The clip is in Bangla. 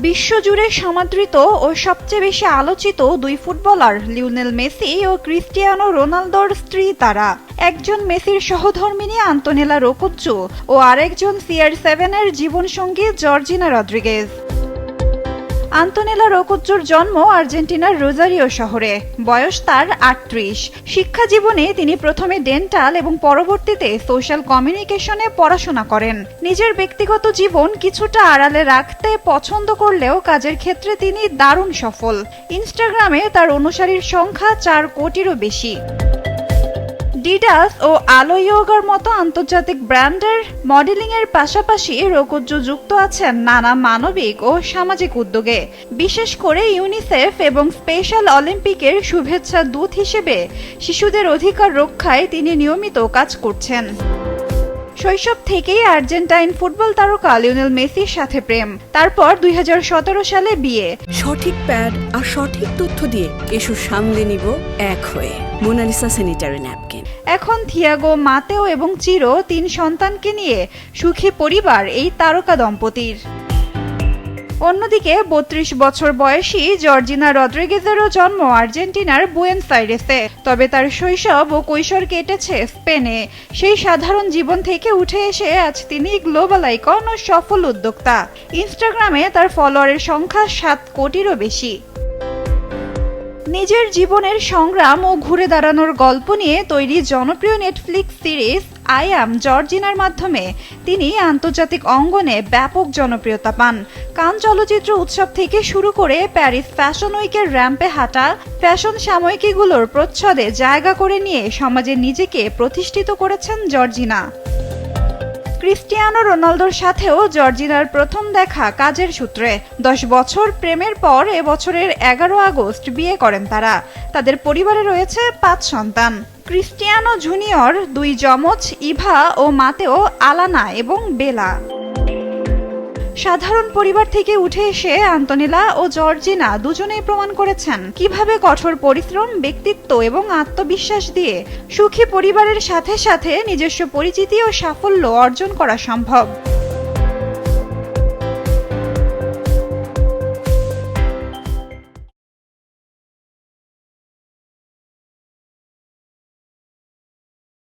বিশ্বজুড়ে সমাদৃত ও সবচেয়ে বেশি আলোচিত দুই ফুটবলার লিওনেল মেসি ও ক্রিস্টিয়ানো রোনালদোর স্ত্রী তারা। একজন মেসির সহধর্মিণী আন্তোনেলা রোকোচ্চো ও আরেকজন CR7-এর জীবনসঙ্গী জর্জিনা রদ্রিগেজ। আন্তোনেলা রোকোচ্চোর জন্ম আর্জেন্টিনার রোজারিও শহরে। বয়স তার ৩৮। শিক্ষা জীবনে তিনি প্রথমে ডেন্টাল এবং পরবর্তীতে সোশ্যাল কমিউনিকেশনে পড়াশোনা করেন। নিজের ব্যক্তিগত জীবন কিছুটা আড়ালে রাখতে পছন্দ করলেও কাজের ক্ষেত্রে তিনি দারুণ সফল। ইনস্টাগ্রামে তার অনুসারীর সংখ্যা ৪ কোটিরও বেশি। ডিডাস ও আলো ইয়োগার মতো আন্তর্জাতিক ব্র্যান্ডের মডেলিংয়ের পাশাপাশি রোকোচ্চো যুক্ত আছেন নানা মানবিক ও সামাজিক উদ্যোগে। বিশেষ করে ইউনিসেফ এবং স্পেশাল অলিম্পিকের শুভেচ্ছা দূত হিসেবে শিশুদের অধিকার রক্ষায় তিনি নিয়মিত কাজ করছেন। শৈশব থেকেই আর্জেন্টাইন ফুটবল তারকা লিওনেল মেসির সাথে প্রেম, তারপর ২০১৭ সালে বিয়ে। সঠিক প্যাড আর সঠিক তথ্য দিয়ে এসব সামলে নিব এক হয়ে। Monalisa sanitary napkin. এখন থিয়াগো, মাতেও এবং চিরো ৩ সন্তানকে নিয়ে সুখী পরিবার এই তারকা দম্পতির। অন্যদিকে ৩২ বছর বয়সী জর্জিনা রদ্রিগেজেরও জন্ম আর্জেন্টিনার বুয়েনোস আইরেসে, তবে তার শৈশব ও কৈশোর কেটেছে স্পেনে। সেই সাধারণ জীবন থেকে উঠে এসে আজ তিনি গ্লোবাল আইকন ও সফল উদ্যোক্তা। ইনস্টাগ্রামে তার ফলোয়ারের সংখ্যা ৭ কোটিরও বেশি। নিজের জীবনের সংগ্রাম ও ঘুরে দাঁড়ানোর গল্প নিয়ে তৈরি জনপ্রিয় নেটফ্লিক্স সিরিজ আই অ্যাম জর্জিনার মাধ্যমে তিনি আন্তর্জাতিক অঙ্গনে ব্যাপক জনপ্রিয়তা পান। কান চলচ্চিত্র উৎসব থেকে শুরু করে প্যারিস ফ্যাশন উইকের র্যাম্পে হাঁটা, ফ্যাশন সাময়িকীগুলোর প্রচ্ছদে জায়গা করে নিয়ে সমাজে নিজেকে প্রতিষ্ঠিত করেছেন জর্জিনা। ক্রিস্টিয়ানো রোনালদোর সাথেও জর্জিনার প্রথম দেখা কাজের সূত্রে। ১০ বছর প্রেমের পর এবছরের ১১ আগস্ট বিয়ে করেন তারা। তাদের পরিবারে রয়েছে ৫ সন্তান। ক্রিস্টিয়ানো জুনিয়র ২ যমজ, ইভা ও মাতেও আলানা এবং বেলা। সাধারণ পরিবার থেকে উঠে এসে আন্তোনেলা ও জর্জিনা দুজনেই প্রমাণ করেছেন কিভাবে কঠোর পরিশ্রম, ব্যক্তিত্ব এবং আত্মবিশ্বাস দিয়ে সুখী পরিবারের সাথে সাথে নিজস্ব পরিচিতি ও সাফল্য অর্জন করা সম্ভব।